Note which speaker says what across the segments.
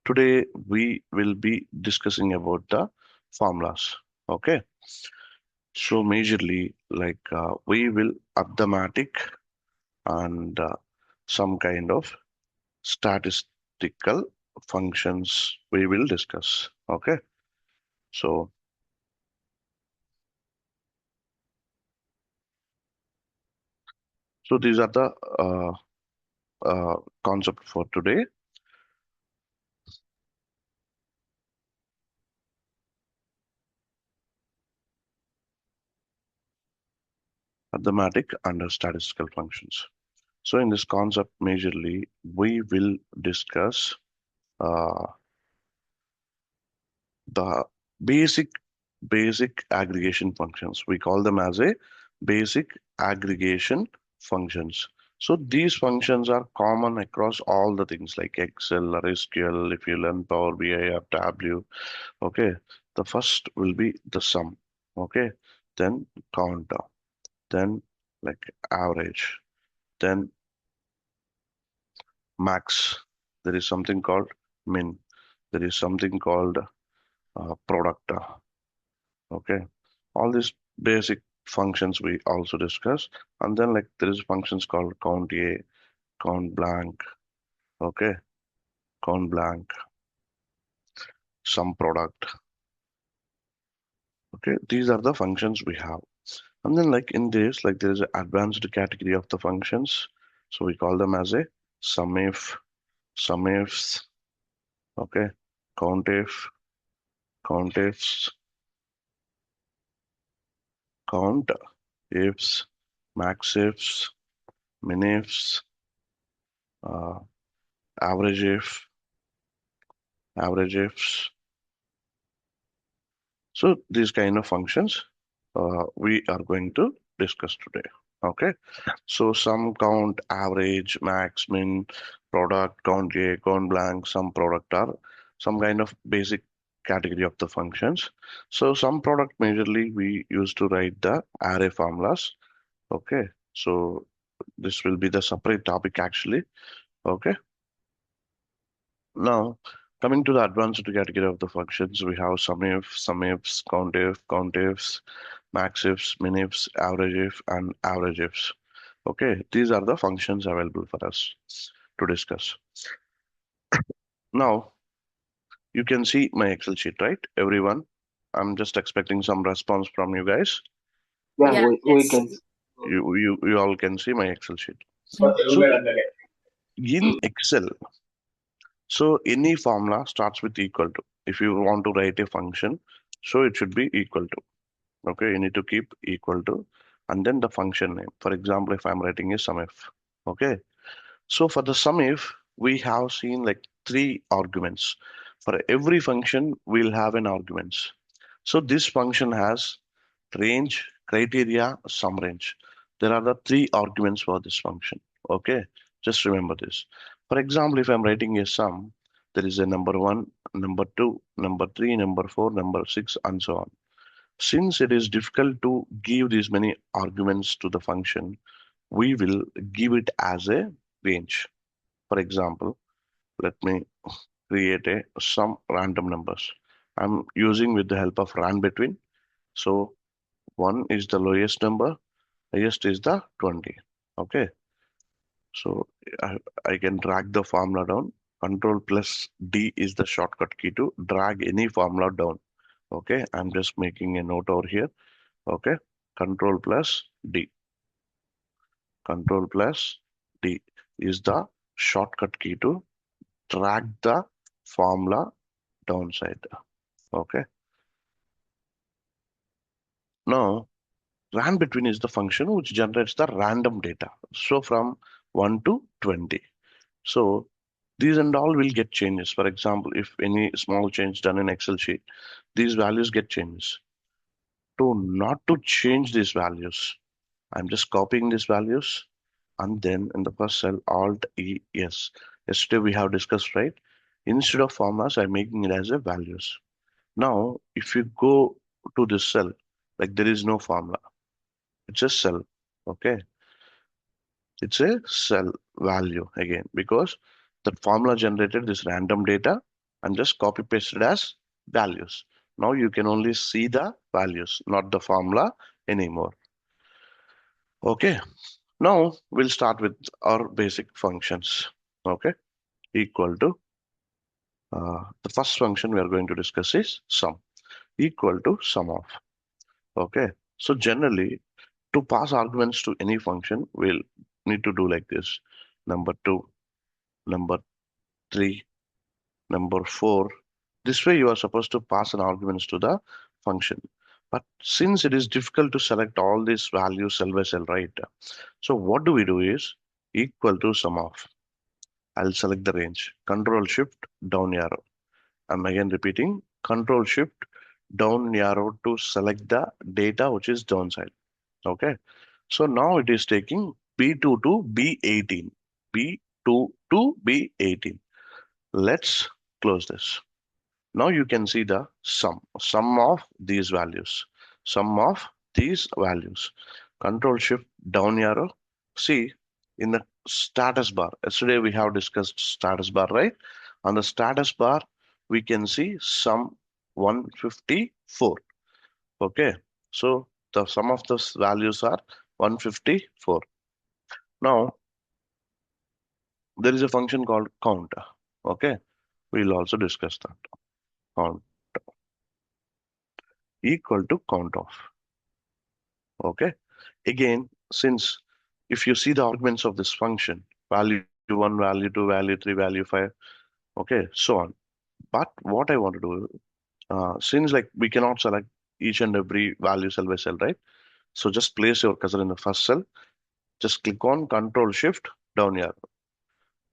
Speaker 1: Today we will be discussing about the formulas. Okay, so majorly we will arithmetic and some kind of statistical functions we will discuss. Okay, so these are the concept for today. Arithmetic and statistical functions. So in this concept, majorly we will discuss uh, the basic aggregation functions. We call them as a basic aggregation functions. So these functions are common across all the things like Excel or SQL. If you learn Power BI or Tableau, okay. The first will be the sum, okay. Then counter, then like average, then max. There is something called min. There is something called product. Okay, all these basic functions we also discuss, and then like there is functions called count A, count blank, okay, count blank, sum product. Okay, these are the functions we have. And then like in this, like there is an advanced category of the functions. So we call them as a SUMIF, SUMIFS, okay, COUNTIF, COUNTIFS, COUNTIFS, MAXIFS, MINIFS, uh, AVERAGEIF, AVERAGEIFS. So these kind of functions we are going to discuss today. Okay, so sum, count, average, max, min, product, count A, count blank, sum product are some kind of basic category of the functions. So sum product majorly we used to write the array formulas. Okay, so this will be the separate topic actually. Okay, now coming to the advanced category of the functions, we have SUMIF, SUMIFS, COUNTIF, COUNTIFs, MAXIFS, MINIFS, AVERAGEIF, and AVERAGEIFS. Okay, these are the functions available for us to discuss. Now, you can see my Excel sheet, right? Everyone, I'm just expecting some response from you guys.
Speaker 2: Yeah,
Speaker 3: Yeah,
Speaker 2: we
Speaker 3: yes.
Speaker 2: can.
Speaker 1: You all can see my Excel sheet. So in Excel, so any formula starts with equal to. If you want to write a function, so it should be equal to. Okay, you need to keep equal to, and then the function name. For example, if I'm writing a SUMIF, okay. So for the SUMIF, we have seen like three arguments. For every function, we'll have an arguments. So this function has range, criteria, sum range. There are the three arguments for this function. Okay, just remember this. For example, if I'm writing a sum, there is a number one, number two, number three, number four, number six, and so on. Since it is difficult to give these many arguments to the function, we will give it as a range. For example, let me create some random numbers. I'm using with the help of run between. So 1 is the lowest number, highest is the 20. Okay, so I can drag the formula down. Control plus D is the shortcut key to drag any formula down. Okay, I'm just making a note over here. Okay, Control plus D. Control plus D is the shortcut key to drag the formula downside. Okay. Now, ran between is the function which generates the random data. So from 1 to 20. So these and all will get changes. For example, if any small change done in Excel sheet, these values get changes. To not to change these values, I'm just copying these values and then in the first cell Alt E S. Yesterday we have discussed, right? Instead of formulas, I'm making it as a values. Now, if you go to this cell, like there is no formula, it's a cell. Okay, it's a cell value again because the formula generated this random data. and just copy pasted as values. Now you can only see the values, not the formula anymore. Okay, now we'll start with our basic functions. Okay, equal to the first function we are going to discuss is sum, equal to sum of. Okay, so generally to pass arguments to any function, we'll need to do like this: number 2, number 3, number 4. This way you are supposed to pass an arguments to the function. But since it is difficult to select all these values cell by cell, right? So what do we do is equal to sum of. I'll select the range. Control Shift down arrow. I'm again repeating. Control Shift down arrow to select the data which is downside. Okay. So now it is taking B2 to B18. B2 to B18. Let's close this. Now you can see the sum of these values, sum of these values. Control Shift down arrow. See in the status bar. Yesterday we have discussed status bar, right? On the status bar, we can see sum 154. Okay, so the sum of those values are 154. Now there is a function called count. Okay, we'll also discuss that. Count equal to count of. Okay, again, since if you see the arguments of this function, value 1, value 2, value 3, value 5, okay, so on. But what I want to do, since like we cannot select each and every value cell by cell, right? So just place your cursor in the first cell, just click on Control Shift down here.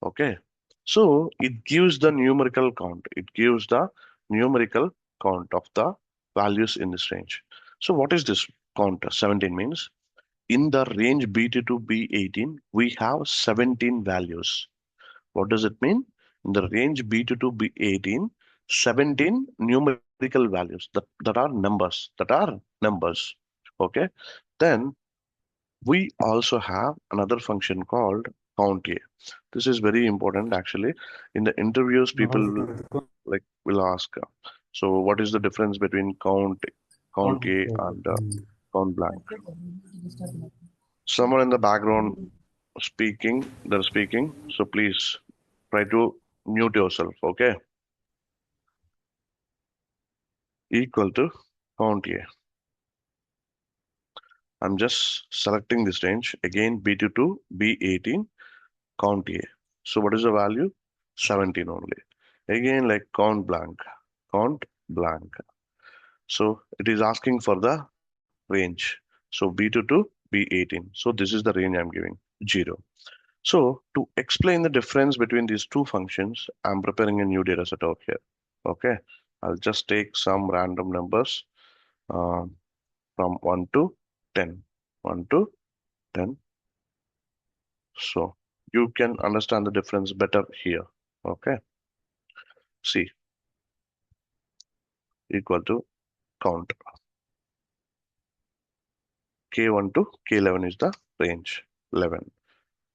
Speaker 1: Okay, so it gives the numerical count. It gives the numerical count of the values in this range. So what is this count? 17 means in the range B2 to B18, we have 17 values. What does it mean? In the range B2 to B18, 17 numerical values that are numbers. Okay. Then we also have another function called count A. This is very important actually. In the interviews, people will ask, so what is the difference between count A and count blank? Someone in the background they're speaking, so please try to mute yourself. Okay, equal to count A. I'm just selecting this range again, B2 to B18, count A. So what is the value? 17 only. Again, like count blank. So it is asking for the range. So B2 to B18. So this is the range I'm giving, 0. So to explain the difference between these two functions, I'm preparing a new data set out here. Okay, I'll just take some random numbers from 1 to 10. 1 to 10. So you can understand the difference better here. Okay, see, equal to count. K1 to K11 is the range, 11.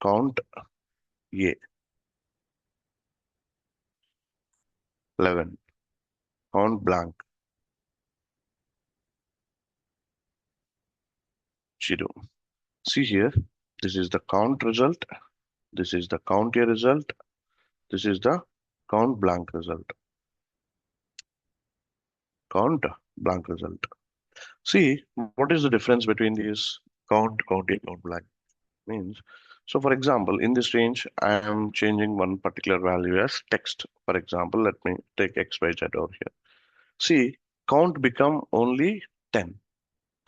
Speaker 1: Count A, 11. Count blank, 0. See here, this is the count result. This is the count A result. This is the count blank result. Count blank result. See, what is the difference between these count A, count blank? Means, so for example, in this range, I am changing one particular value as text. For example, let me take X, Y, Z over here. See, count become only 10.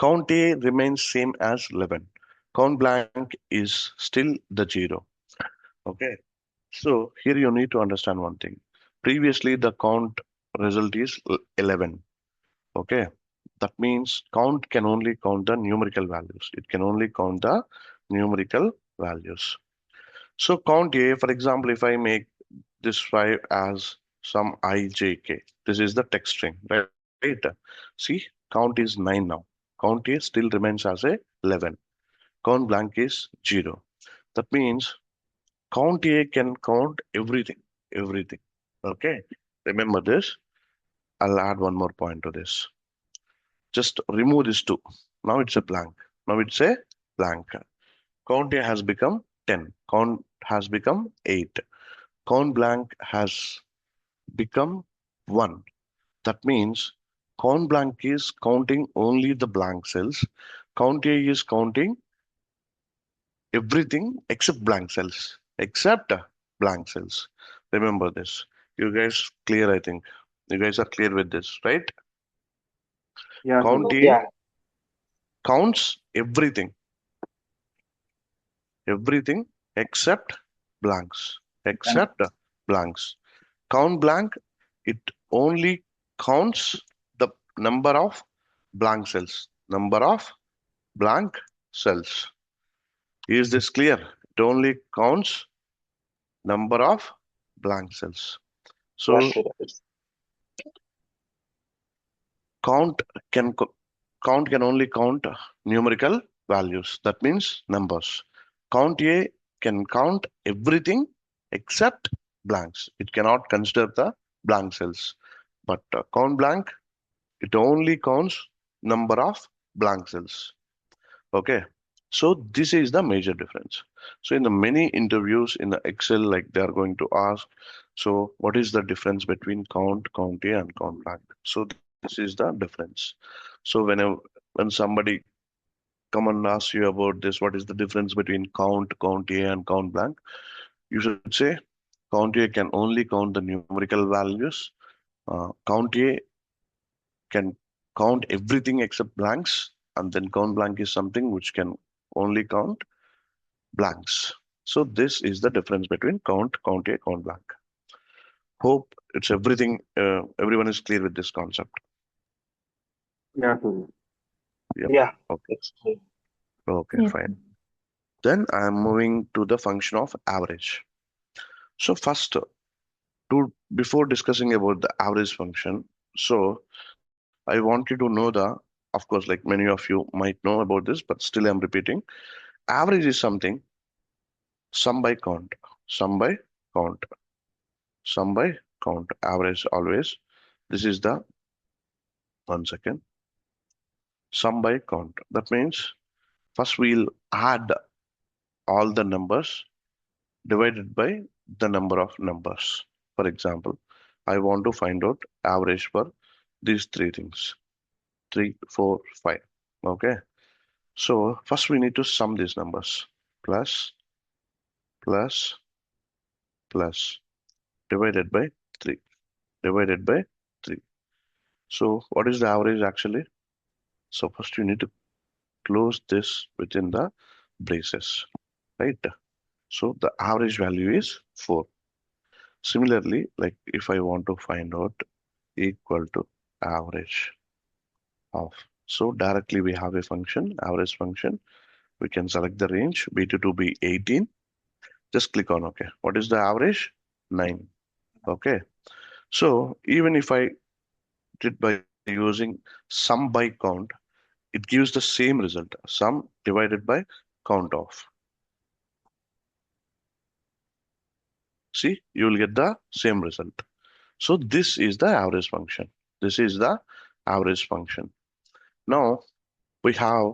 Speaker 1: Count A remains same as 11. Count blank is still the 0. Okay. So here you need to understand one thing. Previously, the count result is 11. Okay. That means count can only count the numerical values. It can only count the numerical values. So count A, for example, if I make this 5 as some ijk, this is the text string, right? See, count is 9 now. Count A still remains as a 11. Count blank is 0. That means count A can count everything. Okay. Remember this. I'll add one more point to this. Just remove this 2. Now it's a blank. Now it's a blank. Count A has become 10. Count has become 8. Count blank has become 1. That means count blank is counting only the blank cells. Count A is counting everything except blank cells. Except blank cells. Remember this. You guys clear, I think. You guys are clear with this, right?
Speaker 2: Yeah,
Speaker 1: Count
Speaker 2: Surya.
Speaker 1: A counts everything. Everything except blanks. Except blanks. Count blank, it only counts the number of blank cells. Number of blank cells. Is this clear? It only counts number of blank cells.
Speaker 2: Yeah,
Speaker 1: So
Speaker 2: Surya.
Speaker 1: count can count can only count numerical values. That means numbers. Count A can count everything except blanks. It cannot consider the blank cells. But count blank, it only counts number of blank cells. Okay. So this is the major difference. So in the many interviews in the Excel, like they are going to ask, so what is the difference between count, count A and count blank? So this is the difference. So when somebody come and ask you about this, what is the difference between count, count A and count blank? You should say count A can only count the numerical values. Count A can count everything except blanks, and then count blank is something which can only count blanks. So this is the difference between count, count A, count blank. Hope it's everything. Everyone is clear with this concept.
Speaker 2: Yeah, Surya.
Speaker 1: Yep.
Speaker 2: Yeah,
Speaker 1: Okay.
Speaker 2: it's clear.
Speaker 1: Okay.
Speaker 3: Yes.
Speaker 1: Fine. Then I'm moving to the function of average. So first, to before discussing about the average function, so I want you to know the, of course, like many of you might know about this, but still I'm repeating. Average is something sum by count, sum by count, sum by count. Average always. This is the 1 second. Sum by count. That means first we'll add all the numbers divided by the number of numbers. For example, I want to find out average for these three things. 3, 4, 5. Okay. So first we need to sum these numbers. Plus, plus, plus, divided by 3, divided by 3. So what is the average actually? So first you need to close this within the braces, right? So the average value is 4. Similarly, like if I want to find out equal to average of, so directly we have a function, average function. We can select the range, B2 to be 18. Just click on OK. What is the average? 9. Okay. So even if I did by using sum by count, it gives the same result. Sum divided by count of. See, you will get the same result. So this is the average function. This is the average function. Now we have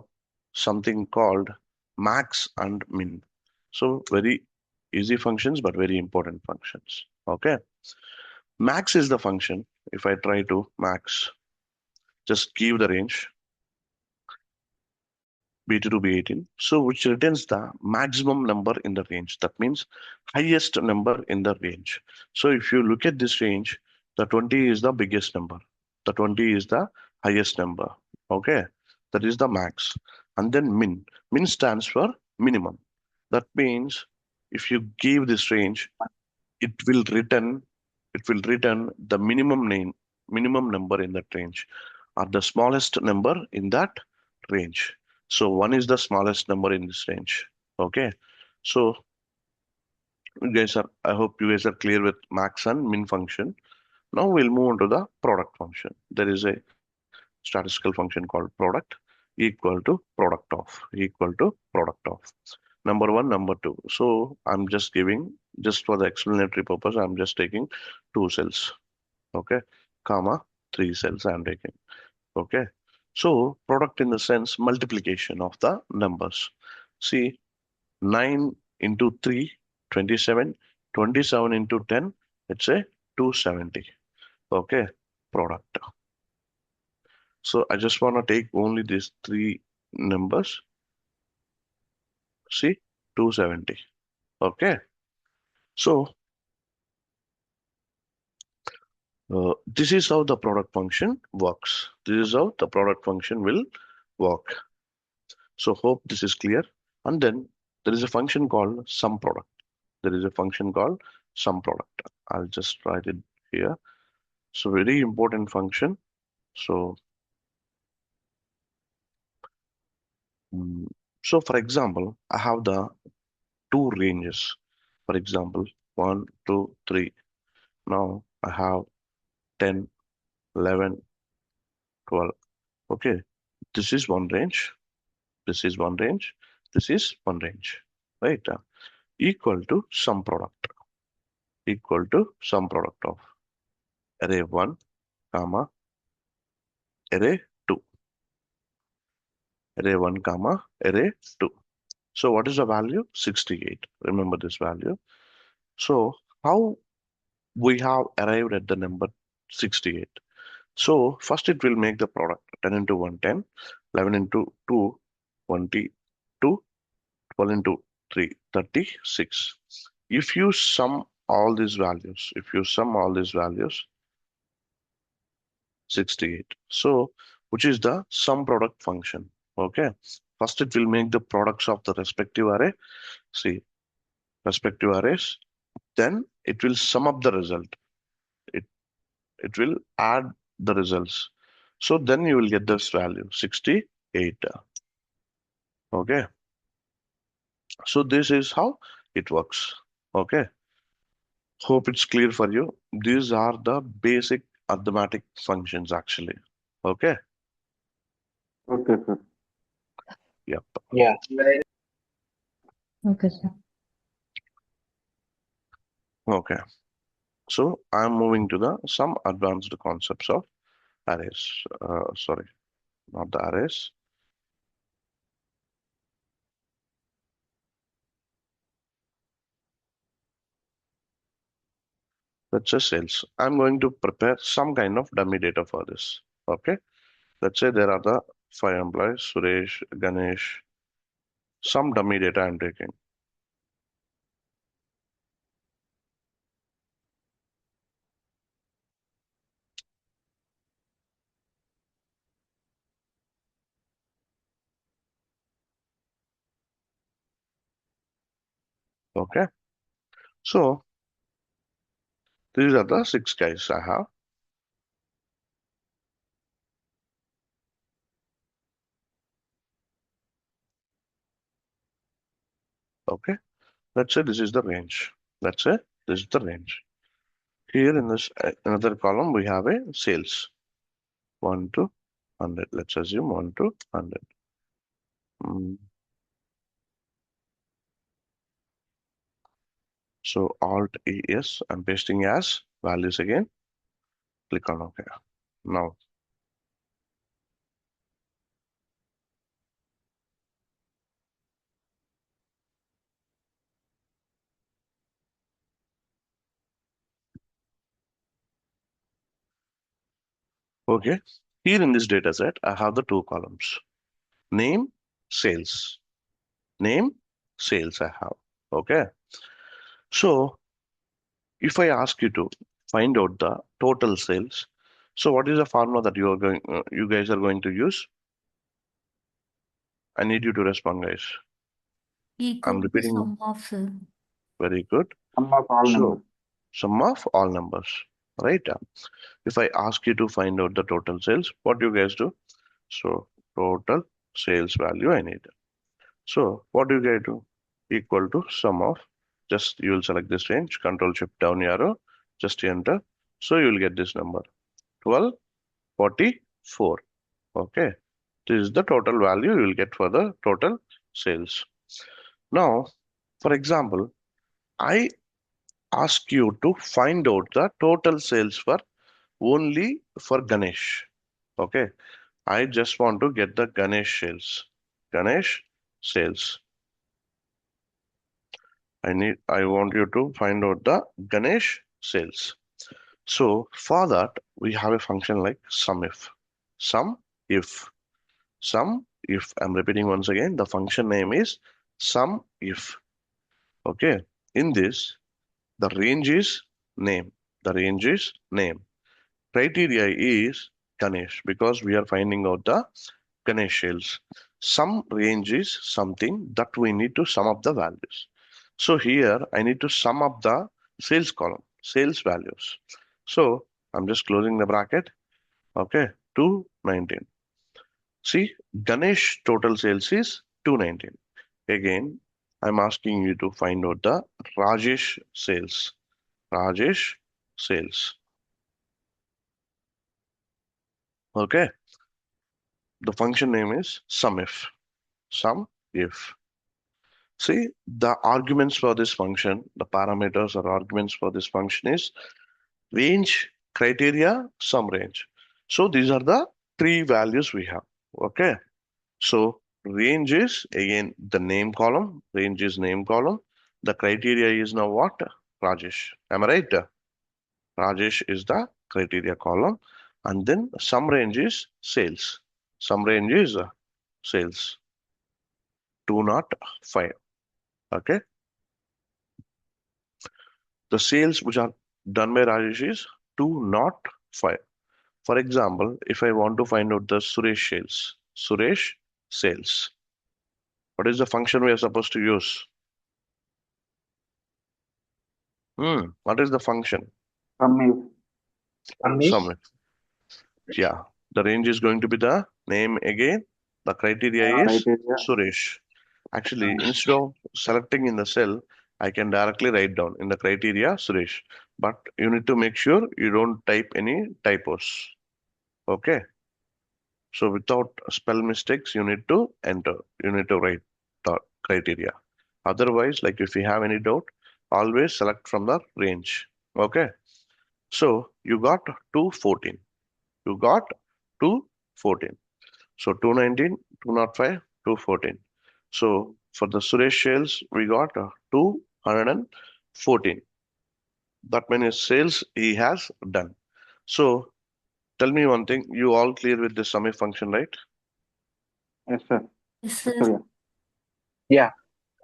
Speaker 1: something called max and min. So very easy functions, but very important functions. Okay. Max is the function. If I try to max, just give the range B2 to B18. So which returns the maximum number in the range. That means highest number in the range. So if you look at this range, the 20 is the biggest number. The 20 is the highest number. Okay. That is the max. And then min. Min stands for minimum. That means if you give this range, it will return the minimum number in that range, or the smallest number in that range. So 1 is the smallest number in this range. Okay. So I hope you guys are clear with max and min function. Now we'll move on to the product function. There is a statistical function called product equal to product of number one, number two. So I'm just giving, just for the explanatory purpose, I'm just taking two cells. Okay, comma, 3 cells I'm taking. Okay, so product in the sense multiplication of the numbers. See, 9 into 3, 27, 27 into 10, it's a 270. Okay, product. So I just want to take only these 3 numbers. See, 270. Okay, so this is how the product function works. This is how the product function will work. So hope this is clear. And then there is a function called sum product. There is a function called sum product. I'll just write it here. So very important function. So, mm, so for example, I have the 2 ranges. For example, 1, 2, 3. Now I have 10, 11, 12. Okay, this is one range. This is one range. This is one range. Right? Equal to sum product. Equal to sum product of array 1, comma, array 2. Array 1, comma, array 2. So what is the value? 68. Remember this value. So how we have arrived at the number 68? So first it will make the product 10 into 1, 10, 11 into 2, 22, 12 into 3, 36. If you sum all these values, 68. So which is the sum product function? Okay. First it will make the products of the respective array. See, respective arrays. Then it will sum up the result. It will add the results. So then you will get this value 68. Okay. So this is how it works. Okay. Hope it's clear for you. These are the basic arithmetic functions actually. Okay.
Speaker 2: Okay, sir.
Speaker 1: Yep.
Speaker 3: Yeah.
Speaker 4: Okay, sir.
Speaker 1: Okay. So I'm moving to the some advanced concepts of arrays. Sorry, not the arrays. Let's say sales. I'm going to prepare some kind of dummy data for this. Okay. Let's say there are the 5 employees, Suresh, Ganesh, some dummy data I'm taking. Okay. So these are the 6 guys I have. Okay. Let's say this is the range. Let's say this is the range. Here in this another column, we have a sales 1 to 100. Let's assume 1 to 100. So Alt ES, I'm pasting as values again. Click on OK. Now, okay. Here in this data set, I have the 2 columns. Name, sales. Name, sales I have. Okay. So if I ask you to find out the total sales, so what is the formula that you guys are going to use? I need you to respond, guys.
Speaker 4: Equal
Speaker 1: I'm
Speaker 4: to
Speaker 1: repeating.
Speaker 4: sum of
Speaker 1: Very good.
Speaker 2: Sum of all
Speaker 1: So
Speaker 2: numbers.
Speaker 1: sum of all numbers, right? If I ask you to find out the total sales, what do you guys do? So total sales value I need. So what do you guys do? Equal to sum of, just you will select this range, Control Shift down arrow, just enter. So you will get this number 1244. Okay. This is the total value you will get for the total sales. Now, for example, I ask you to find out the total sales for only for Ganesh. Okay. I just want to get the Ganesh sales. Ganesh sales. I want you to find out the Ganesh sales. So for that, we have a function like SUMIF. SUMIF. SUMIF. I'm repeating once again. The function name is SUMIF. Okay. In this, the range is name. The range is name. Criteria is Ganesh because we are finding out the Ganesh sales. Sum range is something that we need to sum up the values. So here I need to sum up the sales column, sales values. So I'm just closing the bracket. Okay, 219. See, Ganesh total sales is 219. Again, I'm asking you to find out the Rajesh sales. Rajesh sales. Okay, the function name is SUMIF. SUMIF. See, the arguments for this function, the parameters or arguments for this function is range, criteria, sum range. So these are the three values we have. Okay. So range is again the name column. Range is name column. The criteria is now what? Rajesh. Am I right? Rajesh is the criteria column. And then sum range is sales. Sum range is sales. 205. Okay. The sales which are done by Rajesh is 205. For example, if I want to find out the Suresh sales, what is the function we are supposed to use? What is the function?
Speaker 2: SUMIFS.
Speaker 1: Sum. Yeah, the range is going to be the name again. The criteria is
Speaker 2: Criteria.
Speaker 1: Suresh. Actually, instead of selecting in the cell, I can directly write down in the criteria Suresh. But you need to make sure you don't type any typos. Okay. So without spell mistakes, you need to enter. You need to write the criteria. Otherwise, like if you have any doubt, always select from the range. Okay. So you got 214. You got 214. So 219, 205, 214. So for the Suresh sales, we got 214. That means sales he has done. So tell me one thing, you all clear with the SUMIF function, right?
Speaker 2: Yes, sir.
Speaker 3: Yes,
Speaker 2: Yes,
Speaker 3: sir.
Speaker 2: sir.
Speaker 4: Yeah.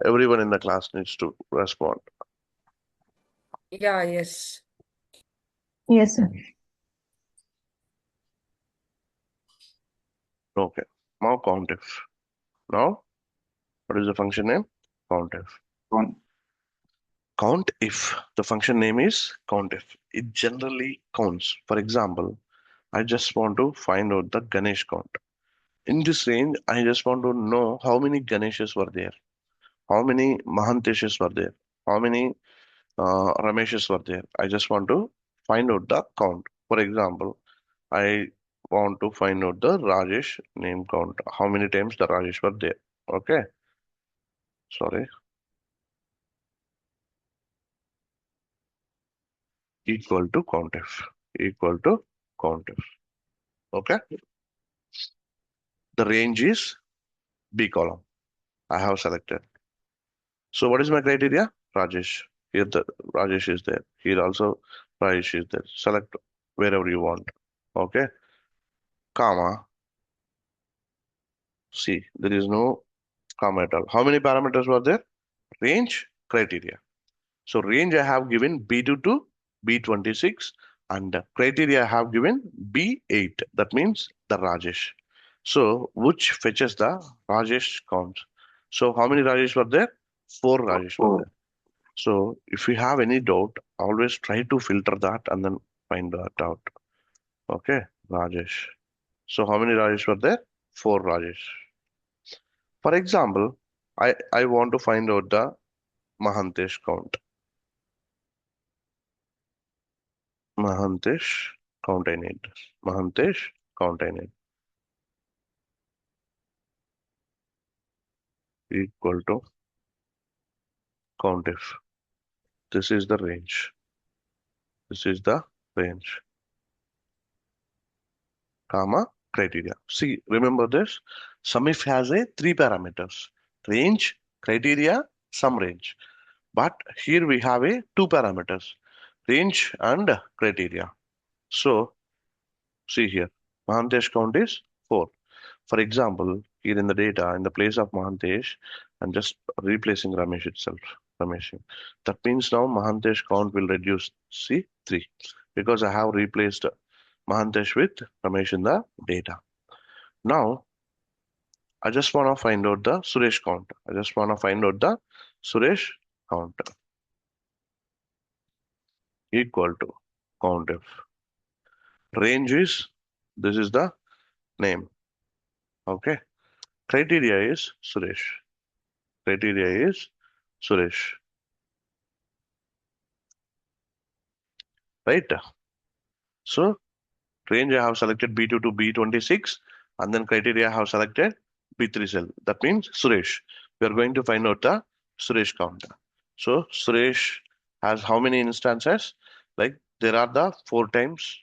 Speaker 1: Everyone in the class needs to respond.
Speaker 3: Yeah, yes.
Speaker 5: Yes, sir.
Speaker 1: Okay. Now COUNTIF. Now, what is the function name? COUNTIF.
Speaker 2: One.
Speaker 1: COUNTIF. The function name is COUNTIF. It generally counts. For example, I just want to find out the Ganesh count. In this range, I just want to know how many Ganeshas were there, how many Mahanteshas were there, how many Rameshas were there. I just want to find out the count. For example, I want to find out the Rajesh name count. How many times the Rajesh were there? Okay. Sorry. Equal to COUNTIF. Equal to COUNTIF. Okay. The range is B column. I have selected. So what is my criteria? Rajesh. Here the Rajesh is there. Here also Rajesh is there. Select wherever you want. Okay. Comma. See, there is no comma at all. How many parameters were there? Range, criteria. So range I have given B2 to B26 and the criteria I have given B8. That means the Rajesh. So which fetches the Rajesh count? So how many Rajesh were there? 4 Rajesh were
Speaker 2: 4.
Speaker 1: there. So if you have any doubt, always try to filter that and then find that out. Okay, Rajesh. So how many Rajesh were there? 4 Rajesh. For example, I want to find out the Mahantesh count. Mahantesh count I need. Mahantesh count I need. Equal to COUNTIF. This is the range. This is the range. comma, criteria. See, remember this. SUMIFS has a 3 parameters: range, criteria, sum range. But here we have a 2 parameters: range and criteria. So see here, Mahantesh count is 4. For example, here in the data, in the place of Mahantesh, I'm just replacing Ramesh itself. Ramesh. That means now Mahantesh count will reduce, see, 3, because I have replaced Mahantesh with Ramesh in the data. Now, I just want to find out the Suresh count. I just want to find out the Suresh count equal to COUNTIF. Range is, this is the name. Okay. Criteria is Suresh. Criteria is Suresh. Right? So range I have selected B2 to B26, and then criteria I have selected B3 cell. That means Suresh. We are going to find out the Suresh count. So Suresh has how many instances? Like there are the 4 times.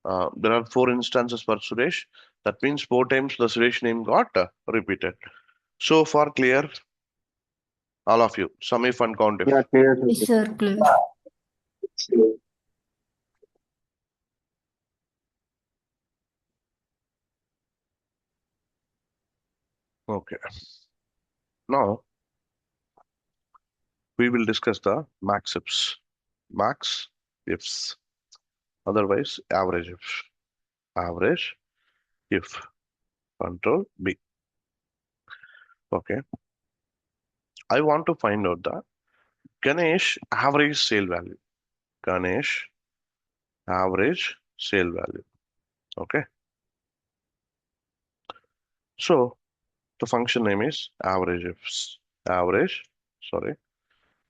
Speaker 1: There are 4 instances for Suresh. That means 4 times the Suresh name got repeated. So far clear, all of you. SUMIFS and COUNTIF.
Speaker 2: Yeah, clear,
Speaker 5: Yes,
Speaker 2: sir.
Speaker 5: sir. Clear.
Speaker 1: Okay. Now we will discuss the MAXIFS. MAXIFS. Otherwise, average if. Average if. Control B. Okay. I want to find out the Ganesh average sale value. Ganesh average sale value. Okay. So the function name is average ifs. Average, sorry,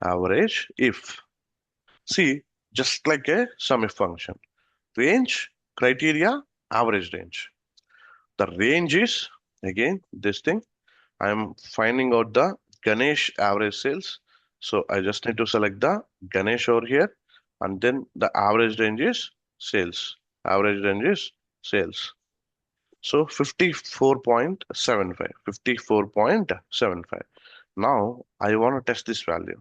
Speaker 1: average if. See, just like a SUMIFS function. Range, criteria, average range. The range is again this thing. I am finding out the Ganesh average sales. So I just need to select the Ganesh over here, and then the average range is sales. Average range is sales. So 54.75. 54.75. Now I want to test this value.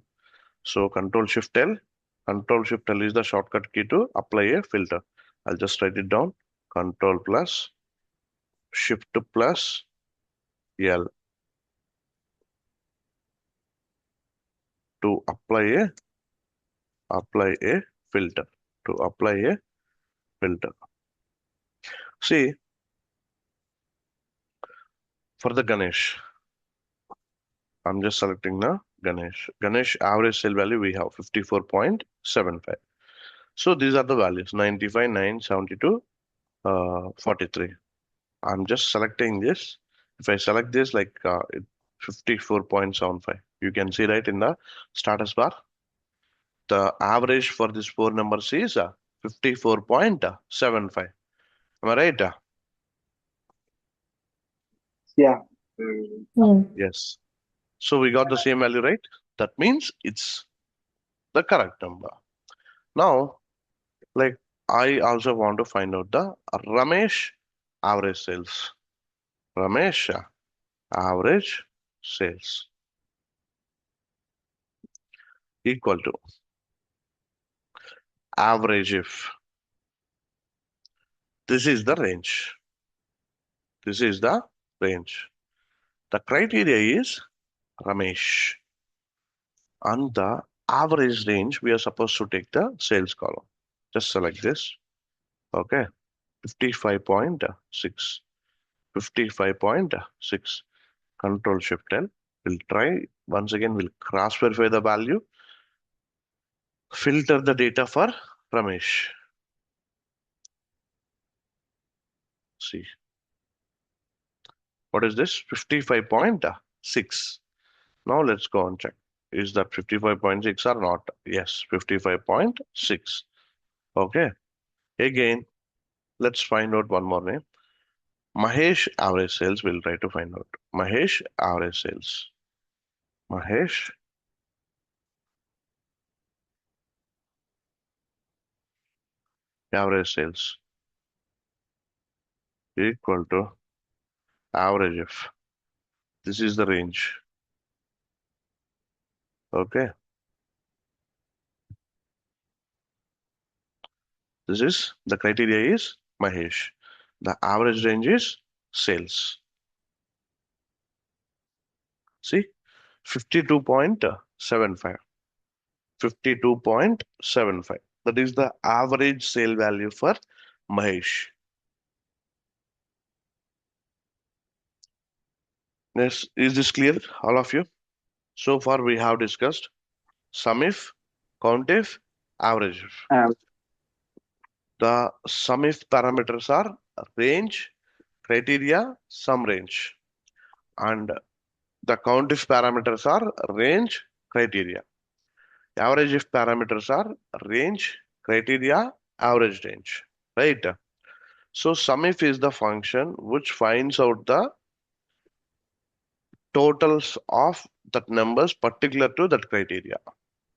Speaker 1: So Control Shift L. Control Shift L is the shortcut key to apply a filter. I'll just write it down. Control plus Shift plus L to apply a filter. To apply a filter. See, for the Ganesh, I'm just selecting the Ganesh. Ganesh average sale value we have 54.75. So these are the values 95, 9, 72, 43. I'm just selecting this. If I select this like 54.75, you can see right in the status bar. The average for these 4 numbers is 54.75. Am I right?
Speaker 2: Yeah.
Speaker 1: Yes. So we got the same value, right? That means it's the correct number. Now, like I also want to find out the Ramesh average sales. Ramesh average sales equal to average if. This is the range. This is the range. The criteria is Ramesh. And the average range, we are supposed to take the sales column. Just select this. Okay. 55.6. 55.6. Control Shift L. We'll try once again. We'll cross verify the value. Filter the data for Ramesh. See. What is this? 55.6. Now let's go and check. Is that 55.6 or not? Yes, 55.6. Okay. Again, let's find out one more name. Mahesh average sales. We'll try to find out. Mahesh average sales. Mahesh average sales equal to AVERAGEIF. This is the range. Okay. This is the criteria is Mahesh. The average range is sales. See, 52.75. 52.75. That is the average sale value for Mahesh. Yes, is this clear, all of you? So far we have discussed SUMIF, COUNTIF, AVERAGEIF. The SUMIF parameters are range, criteria, sum range. And the COUNTIF parameters are range, criteria. AVERAGEIF parameters are range, criteria, average range, right? So SUMIF is the function which finds out the totals of that numbers particular to that criteria,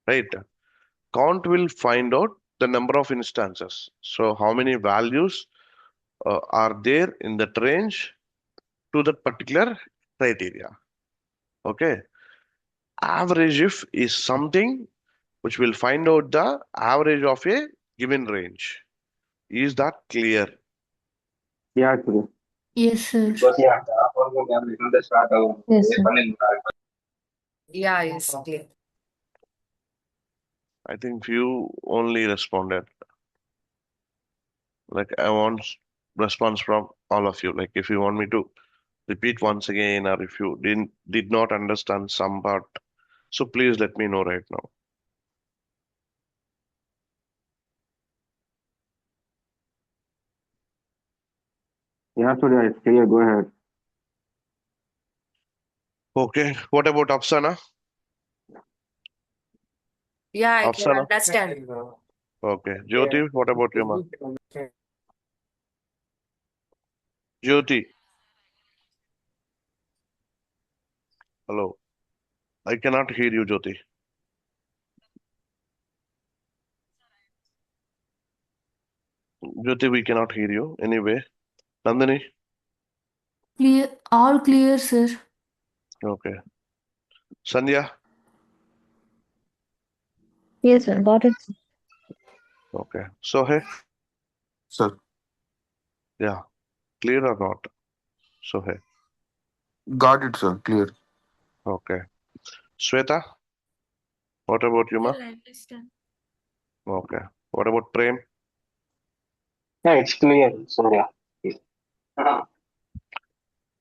Speaker 1: right? Count will find out the number of instances. So how many values are there in that range to that particular criteria. Okay. AVERAGEIF is something which will find out the average of a given range. Is that clear?
Speaker 2: Yeah, Surya.
Speaker 5: Yes, sir. Yes, sir.
Speaker 3: Yeah, yes, clear.
Speaker 1: I think few only responded. Like I want response from all of you. Like if you want me to repeat once again, or if you did not understand some part, so please let me know right now.
Speaker 2: Yeah, Surya, it's clear. Go ahead.
Speaker 1: Okay. What about Afsana?
Speaker 3: Yeah, I can
Speaker 1: Afsana?
Speaker 3: understand.
Speaker 1: Okay. Jyoti, what about you, ma? Jyoti. Hello. I cannot hear you, Jyoti. Jyoti, we cannot hear you anyway. Nandini?
Speaker 5: Clear, all clear, sir.
Speaker 1: Okay. Sandhya?
Speaker 5: Yes, sir. Got it.
Speaker 1: Okay. Sohe?
Speaker 4: Sir,
Speaker 1: Yeah. Clear or not? Sohe.
Speaker 4: got it, sir. Clear.
Speaker 1: Okay. Sweta? What about you, ma?
Speaker 5: I understand.
Speaker 1: Okay. What about Prem?
Speaker 6: Yeah, it's clear, Surya.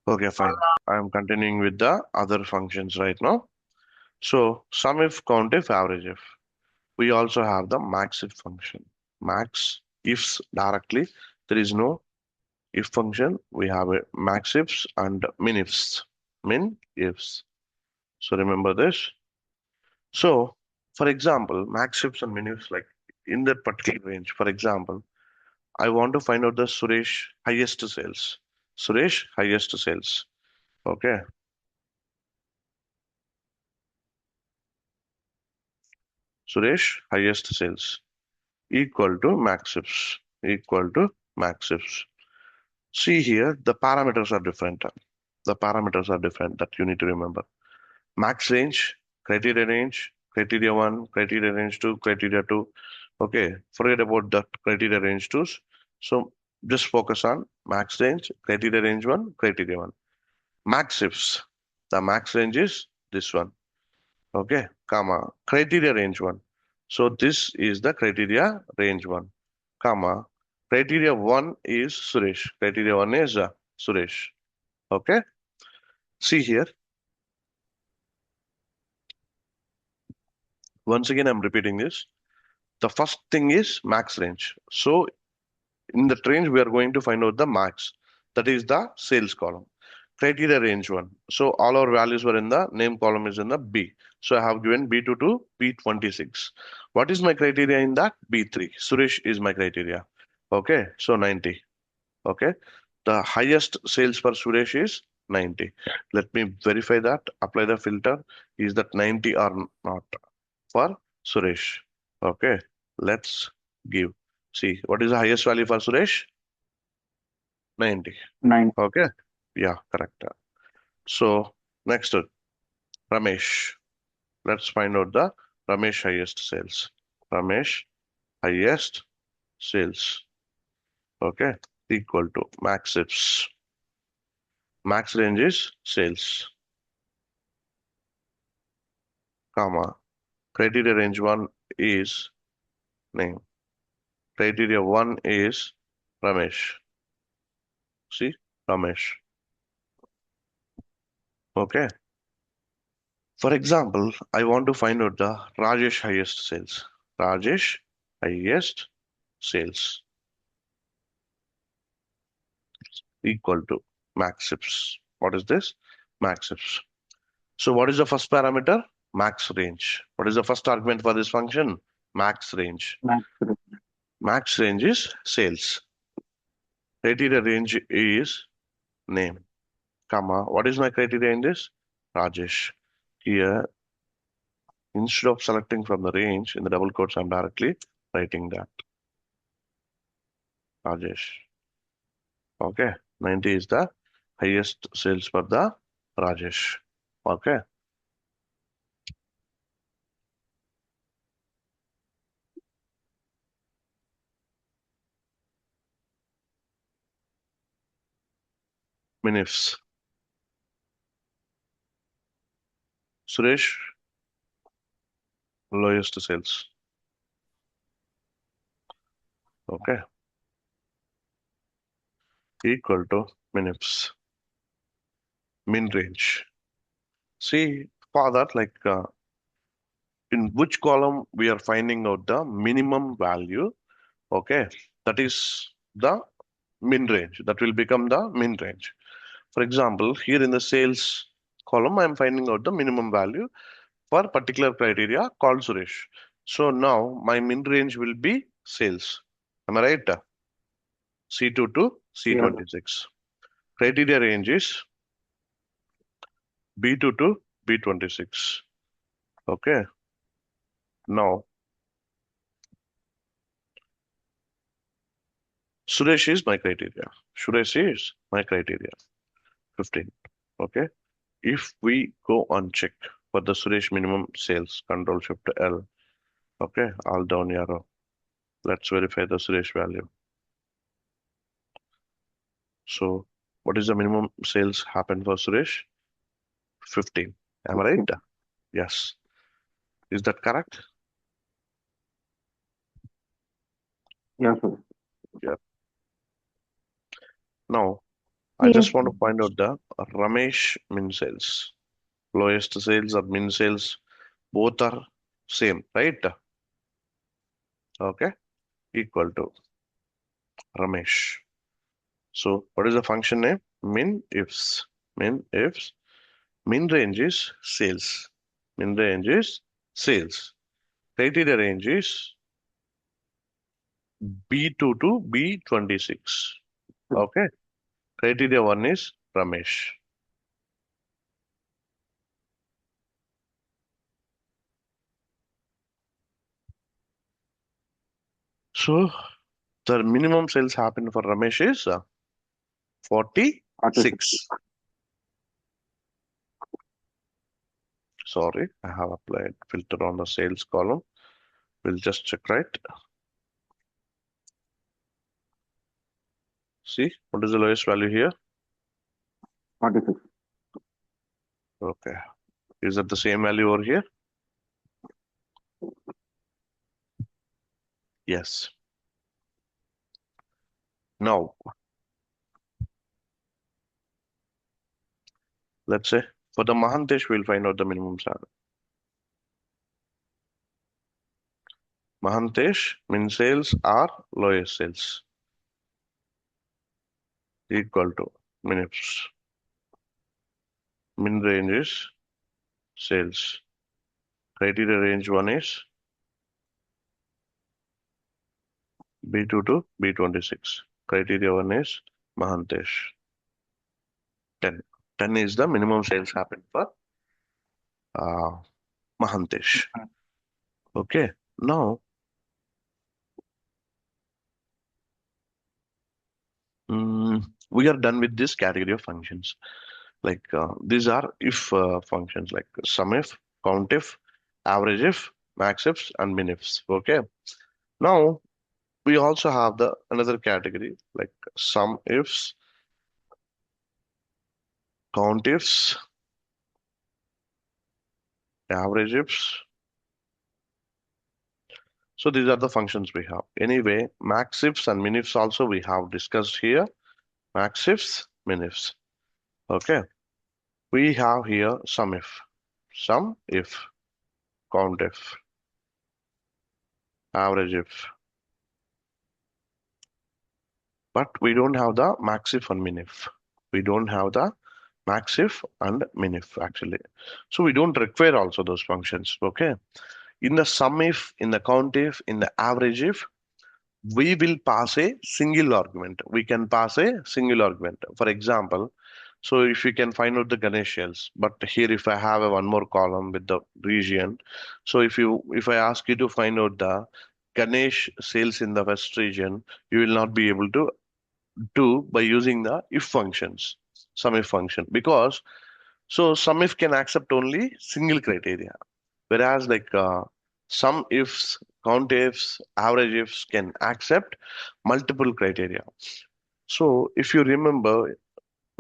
Speaker 1: Okay, fine. I'm continuing with the other functions right now. So SUMIF, COUNTIF, AVERAGEIF. We also have the MAXIF function. Max ifs directly. There is no if function. We have a MAXIFS and MINIFS. MINIFS. So remember this. So for example, MAXIFS and MINIFS, like in that particular range, for example, I want to find out the Suresh highest sales. Suresh highest sales. Okay. Suresh highest sales equal to MAXIFS. Equal to MAXIFS. See here, the parameters are different. The parameters are different that you need to remember. Max range, criteria 1, criteria range 2, criteria 2. Okay, forget about that criteria range 2s. So just focus on max range, criteria range 1, criteria 1. MAXIFS, the max range is this one. Okay, comma, criteria range 1. So this is the criteria range 1, comma, criteria 1 is Suresh. Criteria 1 is Suresh. Okay, see here. Once again, I'm repeating this. The first thing is max range. So in the range, we are going to find out the max. That is the sales column. Criteria range 1. So all our values were in the name column is in the B. So I have given B2 to B26. What is my criteria in that? B3. Suresh is my criteria. Okay, so 90. Okay, the highest sales for Suresh is 90. Let me verify that. Apply the filter. Is that 90 or not for Suresh? Okay, let's give. See, what is the highest value for Suresh? 90.
Speaker 2: 9.
Speaker 1: Okay. Yeah, correct. So next, Ramesh. Let's find out the Ramesh highest sales. Ramesh highest sales. Okay. Equal to MAXIFS. Max range is sales, comma. Criteria range 1 is name. Criteria 1 is Ramesh. See, Ramesh. Okay. For example, I want to find out the Rajesh highest sales. Rajesh highest sales equal to MAXIFS. What is this? MAXIFS. So what is the first parameter? Max range. What is the first argument for this function? Max range.
Speaker 2: Max.
Speaker 1: Max range is sales. Criteria range is name, comma. What is my criteria in this? Rajesh. Here, instead of selecting from the range in the double quotes, I'm directly writing that. Rajesh. Okay. 90 is the highest sales for the Rajesh. Okay. MINIFS. Suresh, lowest sales. Okay. Equal to MINIFS. Min range. See, for that, like in which column we are finding out the minimum value. Okay. That is the min range. That will become the min range. For example, here in the sales column, I'm finding out the minimum value for particular criteria called Suresh. So now my min range will be sales. Am I right? C2 to C26. Criteria range is B2 to B26. Okay. Now, Suresh is my criteria. Suresh is my criteria. 15. Okay. If we go and check for the Suresh minimum sales, Control Shift L. Okay. All down arrow. Let's verify the Suresh value. So, what is the minimum sales happen for Suresh? 15. Am I right? Yes. Is that correct?
Speaker 2: Yes, sir.
Speaker 1: Yeah. Now, I
Speaker 5: Yes.
Speaker 1: just want to find out the Ramesh min sales. Lowest sales or min sales, both are same, right? Okay. Equal to Ramesh. So, what is the function name? MINIFS. MINIFS. Min range is sales. Min range is sales. Criteria range is B2 to B26. Okay. Criteria 1 is Ramesh. So the minimum sales happen for Ramesh is 46. Sorry, I have applied filter on the sales column. We'll just check, right? See, what is the lowest value here?
Speaker 2: 46.
Speaker 1: Okay. Is that the same value over here? Yes. Now, let's say for the Mahantesh, we'll find out the minimum salary. Mahantesh, min sales are lowest sales equal to MINIFS. Min range is sales. Criteria range 1 is B2 to B26. Criteria 1 is Mahantesh. 10. 10 is the minimum sales happen for Mahantesh. Okay. Now, we are done with this category of functions. Like these are if functions like SUMIF, COUNTIF, AVERAGEIF, MAXIFS, and MINIFS. Okay. Now we also have the another category like SUMIFS, COUNTIFs, AVERAGEIFs. So these are the functions we have. Anyway, MAXIFS and MINIFS also we have discussed here. MAXIFS, MINIFS. Okay. We have here SUMIF, COUNTIF, AVERAGEIF. But we don't have the MAXIF and MINIF. We don't have the MAXIF and MINIF actually. So we don't require also those functions. Okay. In the SUMIF, in the COUNTIF, in the AVERAGEIF, we will pass a single argument. We can pass a single argument. For example, so if you can find out the Ganesh shells, but here if I have a one more column with the region, so if I ask you to find out the Ganesh sales in the west region, you will not be able to do by using the if functions, SUMIF function, because so SUMIF can accept only single criteria, whereas like some ifs, COUNTIFs, AVERAGEIFs can accept multiple criteria. So if you remember,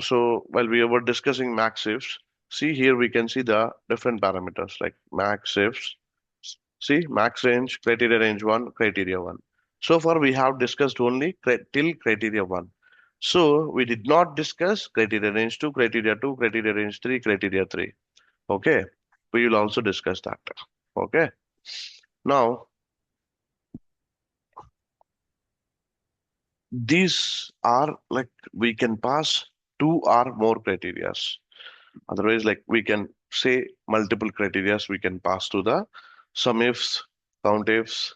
Speaker 1: so while we were discussing MAXIFs, see here we can see the different parameters like MAXIFs. See max range, criteria range 1, criteria 1. So far we have discussed only till criteria 1. So we did not discuss criteria range 2, criteria 2, criteria range 3, criteria 3. Okay. We will also discuss that. Okay. Now, these are like we can pass 2 or more criterias. Otherwise, like we can say multiple criterias we can pass to the SUMIFs, COUNTIFs,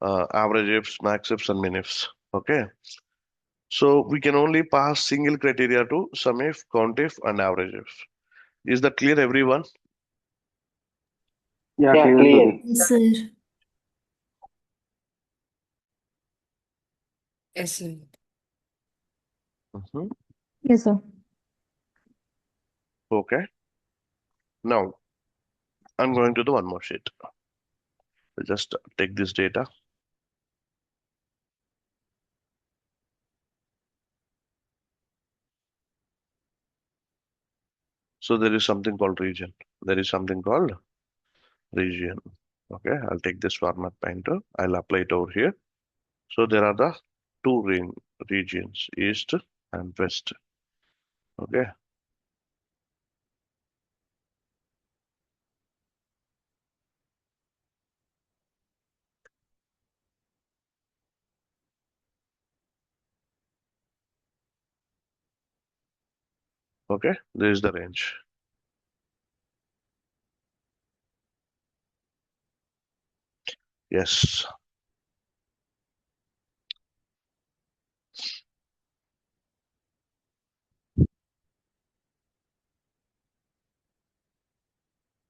Speaker 1: AVERAGEIFs, MAXIFs, and MINIFs. Okay. So we can only pass single criteria to SUMIF, COUNTIF, and AVERAGEIF. Is that clear, everyone?
Speaker 2: Yeah,
Speaker 6: Yeah,
Speaker 2: clear,
Speaker 6: clear.
Speaker 2: sir.
Speaker 5: Yes, sir.
Speaker 3: Yes, sir.
Speaker 1: Mhm.
Speaker 5: Yes, sir.
Speaker 1: Okay. Now, I'm going to do one more sheet. I'll just take this data. So there is something called region. There is something called region. Okay, I'll take this format painter. I'll apply it over here. So there are the two regions, east and west. Okay. Okay, there is the range. Yes.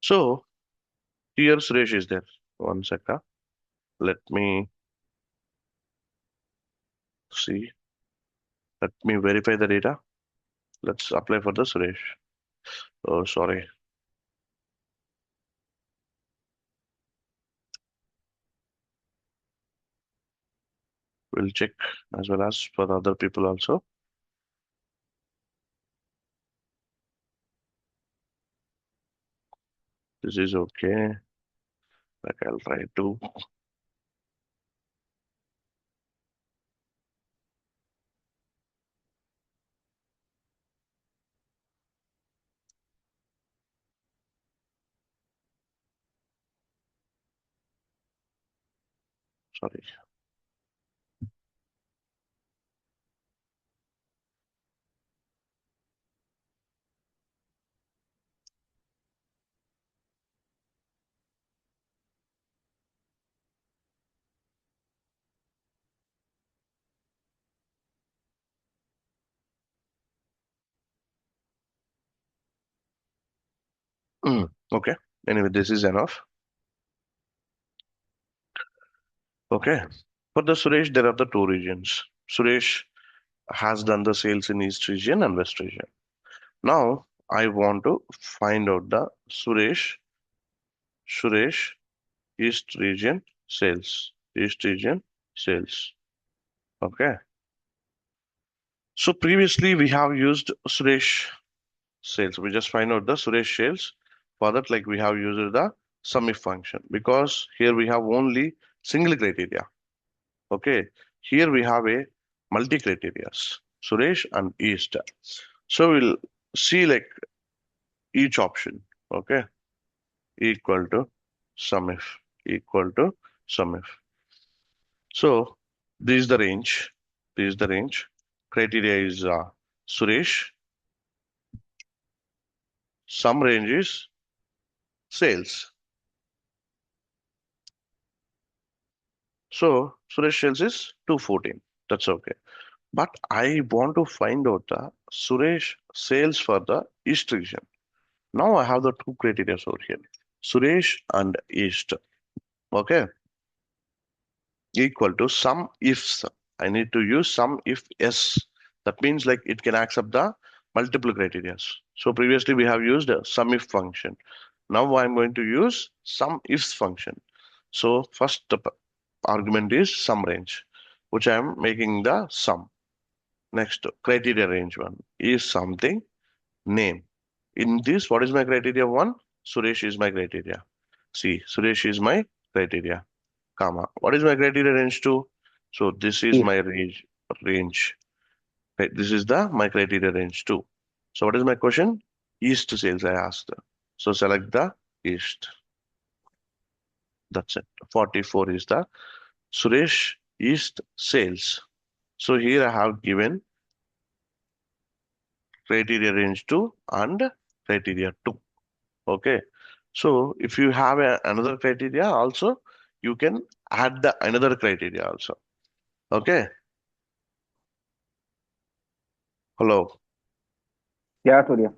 Speaker 1: So here Suresh is there. One second. Let me see. Let me verify the data. Let's apply for the Suresh. Oh, sorry. We'll check as well as for the other people also. This is okay. Like I'll try to. Sorry. Okay. Anyway, this is enough. Okay. For the Suresh, there are the two regions. Suresh, has done the sales in East region and West region. Now I want to find out the Suresh East region sales. East region sales. Okay. So previously we have used Suresh sales. We just find out the Suresh sales. For that, like we have used the SUMIFS function because here we have only single criteria. Okay. Here we have a multi criterias. Suresh and East. So we'll see like each option. Okay. Equal to SUMIFS. Equal to SUMIFS. So this is the range. This is the range. Criteria is Suresh. Some range is sales. So Suresh sales is 214. That's okay. But I want to find out the Suresh sales for the East region. Now I have the two criteria over here. Suresh and East. Okay. Equal to sum ifs. I need to use sum if s. That means like it can accept the multiple criteria. So previously we have used a sum if function. Now I'm going to use sum ifs function. So first the argument is sum range, which I am making the sum. Next criteria range one is something name. In this, what is my criteria one? Suresh is my criteria. See, Suresh is my criteria, comma. What is my criteria range two? So this is
Speaker 2: If.
Speaker 1: my range. Right, this is the my criteria range two. So what is my question? East sales I asked. So select the East. That's it. 44 is the Suresh East sales. So here I have given criteria range 2 and criteria 2. Okay. So if you have another criteria also, you can add the another criteria also. Okay. Hello.
Speaker 2: Yeah, Surya.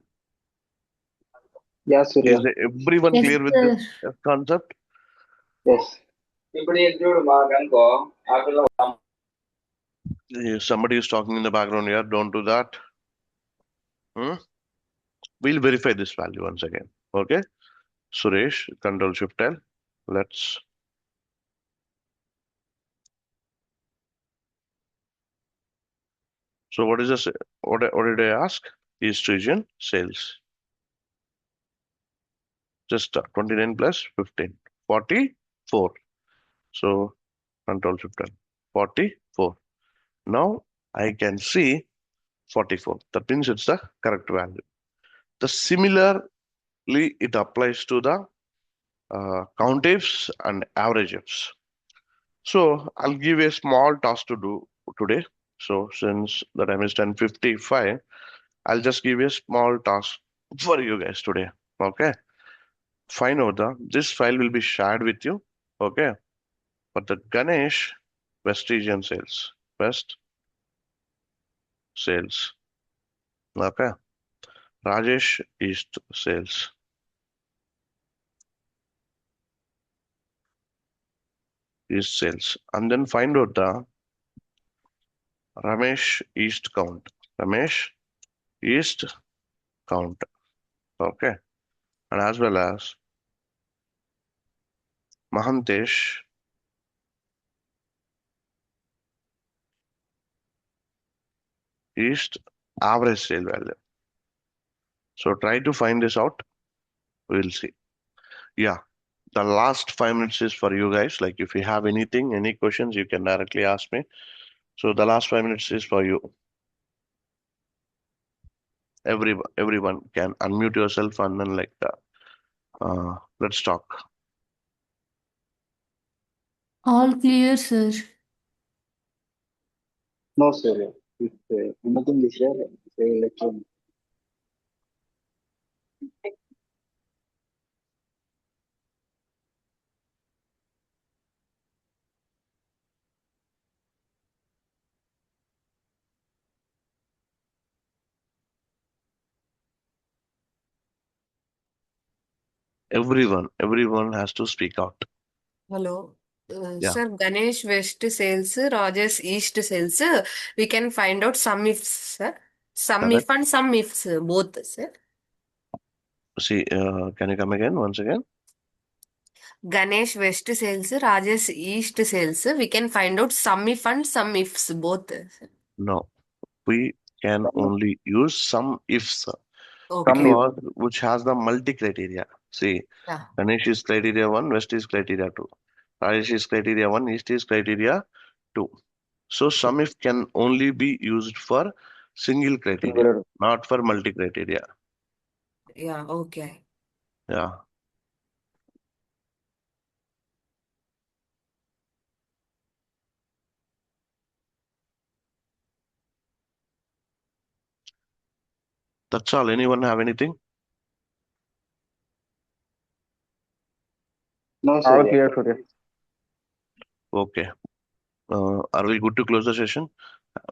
Speaker 6: Yeah, Surya.
Speaker 1: Is everyone
Speaker 5: Yes,
Speaker 1: clear with
Speaker 5: sir.
Speaker 1: this concept?
Speaker 6: Yes.
Speaker 1: Somebody is talking in the background here. Don't do that. We'll verify this value once again. Okay. Suresh, Control Shift L. Let's. So what is this? What did I ask? East region sales. Just 29 plus 15. 44. So Control Shift L. 44. Now I can see 44. That means it's the correct value. The similarly it applies to the COUNTIFS and AVERAGEIFS. So I'll give a small task to do today. So since the time is 10:55, I'll just give you a small task for you guys today. Okay. Find out this file will be shared with you. Okay. But the Ganesh West region sales. West sales. Okay. Rajesh East sales. East sales. And then find out the Ramesh East count. Ramesh East count. Okay. And as well as Mahantesh East average sale value. So try to find this out. We'll see. Yeah. The last 5 minutes is for you guys. Like if you have anything, any questions, you can directly ask me. So the last 5 minutes is for you. Everyone can unmute yourself and then like let's talk.
Speaker 5: All clear, sir.
Speaker 6: No, Surya. If anything is there, say let you know.
Speaker 1: Everyone has to speak out.
Speaker 3: Hello.
Speaker 1: Yeah.
Speaker 3: Sir, Ganesh West sales, Rajesh East sales. We can find out some ifs, sir. Some
Speaker 1: Correct.
Speaker 3: if and some ifs, both, sir.
Speaker 1: See, can you come again once again?
Speaker 3: Ganesh West sales, Rajesh East sales. We can find out some if and some ifs, both, sir.
Speaker 1: No, we can only use some ifs
Speaker 3: Okay.
Speaker 1: because which has the multi criteria. See,
Speaker 3: Yeah.
Speaker 1: Ganesh is criteria 1, West is criteria 2. Rajesh is criteria 1, East is criteria 2. So some if can only be used for single criteria,
Speaker 2: Singular.
Speaker 1: not for multi criteria.
Speaker 3: Yeah, okay.
Speaker 1: Yeah. That's all. Anyone have anything?
Speaker 6: No,
Speaker 2: All
Speaker 6: Surya.
Speaker 2: clear, Surya.
Speaker 1: Okay. Are we good to close the session?